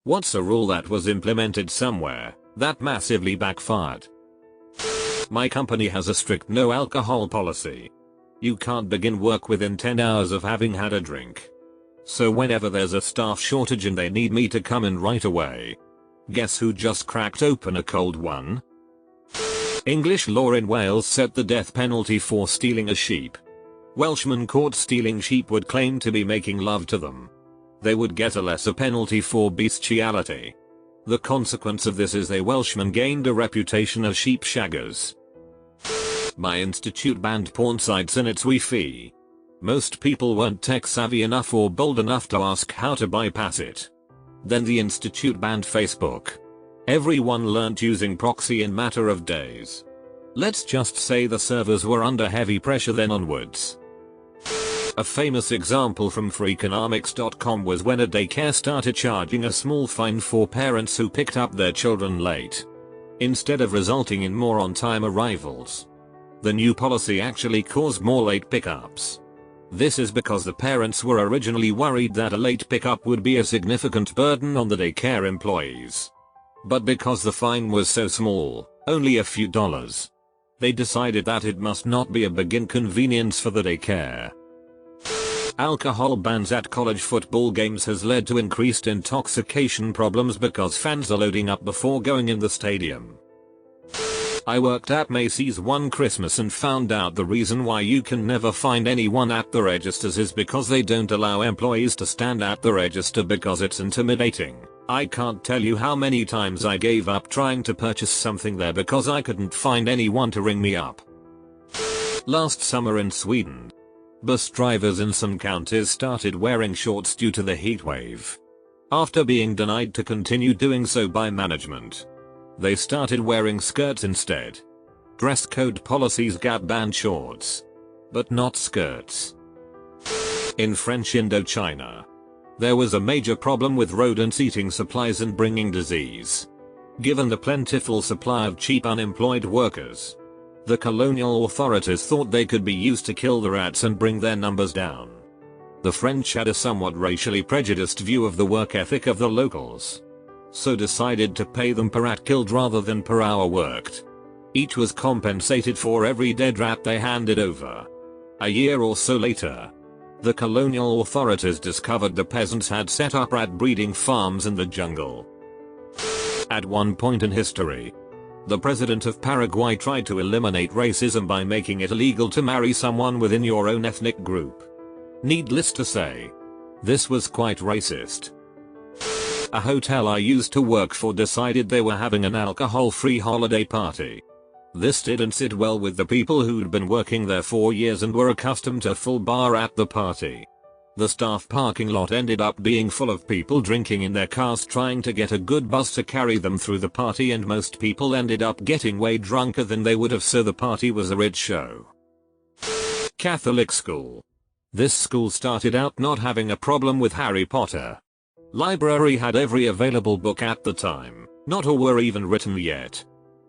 What's a rule that was implemented somewhere that massively backfired? My company has a strict no alcohol policy. You can't begin work within 10 hours of having had a drink. So whenever there's a staff shortage and they need me to come in right away, guess who just cracked open a cold one? English law in Wales set the death penalty for stealing a sheep. Welshmen caught stealing sheep would claim to be making love to them. They would get a lesser penalty for bestiality. The consequence of this is a Welshman gained a reputation of sheep shaggers. My institute banned porn sites in its Wi-Fi. Most people weren't tech savvy enough or bold enough to ask how to bypass it. Then the institute banned Facebook. Everyone learnt using proxy in matter of days. Let's just say the servers were under heavy pressure then onwards. A famous example from Freakonomics.com was when a daycare started charging a small fine for parents who picked up their children late, instead of resulting in more on-time arrivals. The new policy actually caused more late pickups. This is because the parents were originally worried that a late pickup would be a significant burden on the daycare employees. But because the fine was so small, only a few dollars, they decided that it must not be a big inconvenience for the daycare. Alcohol bans at college football games has led to increased intoxication problems because fans are loading up before going in the stadium. I worked at Macy's one Christmas and found out the reason why you can never find anyone at the registers is because they don't allow employees to stand at the register because it's intimidating. I can't tell you how many times I gave up trying to purchase something there because I couldn't find anyone to ring me up. Last summer in Sweden, bus drivers in some counties started wearing shorts due to the heat wave. After being denied to continue doing so by management, they started wearing skirts instead. Dress code policies banned shorts, but not skirts. In French Indochina, there was a major problem with rodents eating supplies and bringing disease. Given the plentiful supply of cheap unemployed workers, the colonial authorities thought they could be used to kill the rats and bring their numbers down. The French had a somewhat racially prejudiced view of the work ethic of the locals, so decided to pay them per rat killed rather than per hour worked. Each was compensated for every dead rat they handed over. A year or so later, the colonial authorities discovered the peasants had set up rat breeding farms in the jungle. At one point in history, the president of Paraguay tried to eliminate racism by making it illegal to marry someone within your own ethnic group. Needless to say, this was quite racist. A hotel I used to work for decided they were having an alcohol-free holiday party. This didn't sit well with the people who'd been working there for years and were accustomed to full bar at the party. The staff parking lot ended up being full of people drinking in their cars trying to get a good bus to carry them through the party, and most people ended up getting way drunker than they would have, so the party was a rid show. Catholic school. This school started out not having a problem with Harry Potter. Library had every available book at the time, not all were even written yet.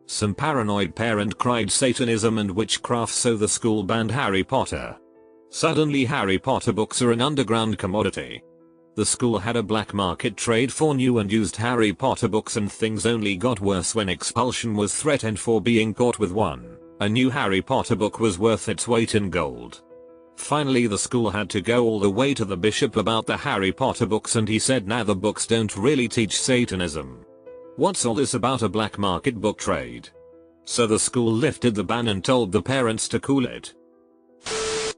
Some paranoid parent cried Satanism and witchcraft, so the school banned Harry Potter. Suddenly Harry Potter books are an underground commodity. The school had a black market trade for new and used Harry Potter books, and things only got worse when expulsion was threatened for being caught with one. A new Harry Potter book was worth its weight in gold. Finally the school had to go all the way to the bishop about the Harry Potter books, and he said, "Nah, the books don't really teach Satanism. What's all this about a black market book trade?" So the school lifted the ban and told the parents to cool it.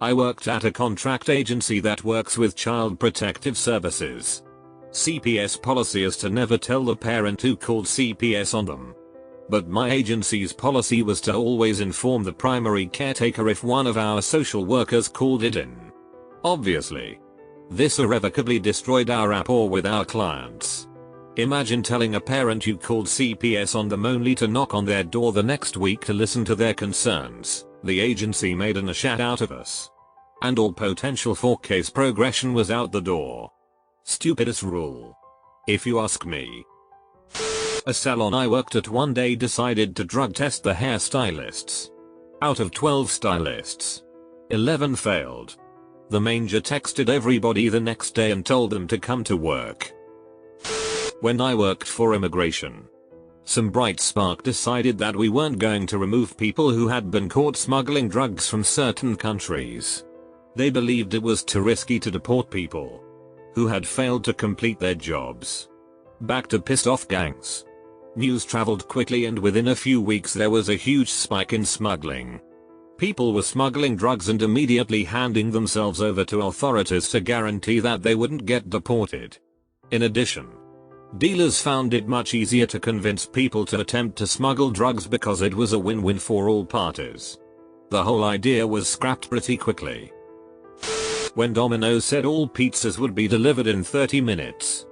I worked at a contract agency that works with child protective services. CPS policy is to never tell the parent who called CPS on them. But my agency's policy was to always inform the primary caretaker if one of our social workers called it in. Obviously, this irrevocably destroyed our rapport with our clients. Imagine telling a parent you called CPS on them only to knock on their door the next week to listen to their concerns. The agency made a shat out of us, and all potential for case progression was out the door. Stupidest rule, if you ask me. A salon I worked at one day decided to drug test the hairstylists. Out of 12 stylists, 11 failed. The manager texted everybody the next day and told them to come to work. When I worked for immigration, some bright spark decided that we weren't going to remove people who had been caught smuggling drugs from certain countries. They believed it was too risky to deport people who had failed to complete their jobs. Back to pissed off gangs. News traveled quickly, and within a few weeks there was a huge spike in smuggling. People were smuggling drugs and immediately handing themselves over to authorities to guarantee that they wouldn't get deported. In addition, dealers found it much easier to convince people to attempt to smuggle drugs because it was a win-win for all parties. The whole idea was scrapped pretty quickly. When Domino's said all pizzas would be delivered in 30 minutes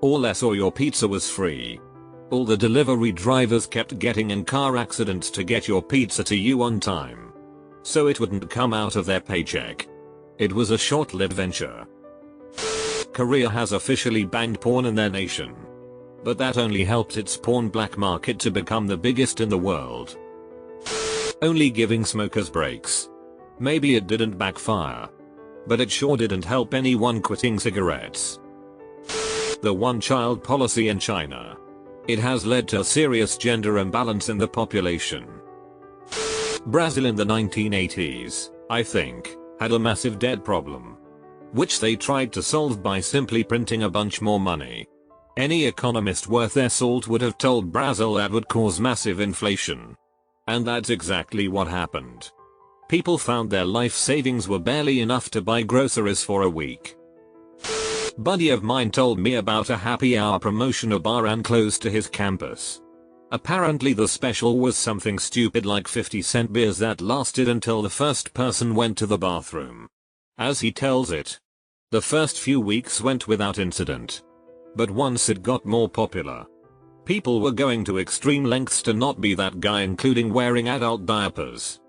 or less or your pizza was free, all the delivery drivers kept getting in car accidents to get your pizza to you on time, so it wouldn't come out of their paycheck. It was a short-lived venture. Korea has officially banned porn in their nation, but that only helped its porn black market to become the biggest in the world. Only giving smokers breaks. Maybe it didn't backfire, but it sure didn't help anyone quitting cigarettes. The one-child policy in China. It has led to a serious gender imbalance in the population. Brazil in the 1980s, I think, had a massive debt problem, which they tried to solve by simply printing a bunch more money. Any economist worth their salt would have told Brazil that would cause massive inflation. And that's exactly what happened. People found their life savings were barely enough to buy groceries for a week. Buddy of mine told me about a happy hour promotion a bar ran close to his campus. Apparently the special was something stupid like 50-cent beers that lasted until the first person went to the bathroom. As he tells it, the first few weeks went without incident. But once it got more popular, people were going to extreme lengths to not be that guy, including wearing adult diapers.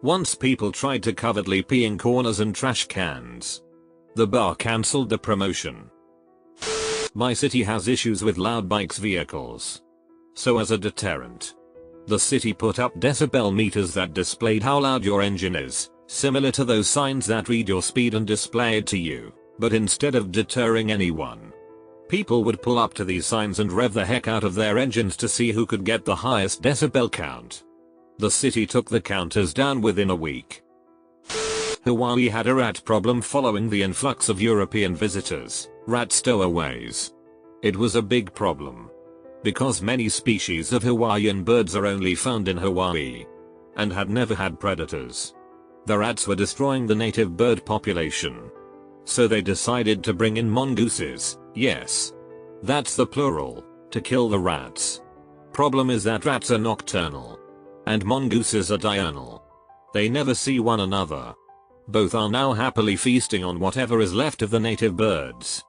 Once people tried to covertly pee in corners and trash cans. The bar cancelled the promotion. My city has issues with loud bikes vehicles. So as a deterrent, the city put up decibel meters that displayed how loud your engine is, similar to those signs that read your speed and display it to you, but instead of deterring anyone, people would pull up to these signs and rev the heck out of their engines to see who could get the highest decibel count. The city took the counters down within a week. Hawaii had a rat problem following the influx of European visitors, rat stowaways. It was a big problem, because many species of Hawaiian birds are only found in Hawaii, and had never had predators. The rats were destroying the native bird population. So they decided to bring in mongooses, yes, that's the plural, to kill the rats. Problem is that rats are nocturnal, and mongooses are diurnal. They never see one another. Both are now happily feasting on whatever is left of the native birds.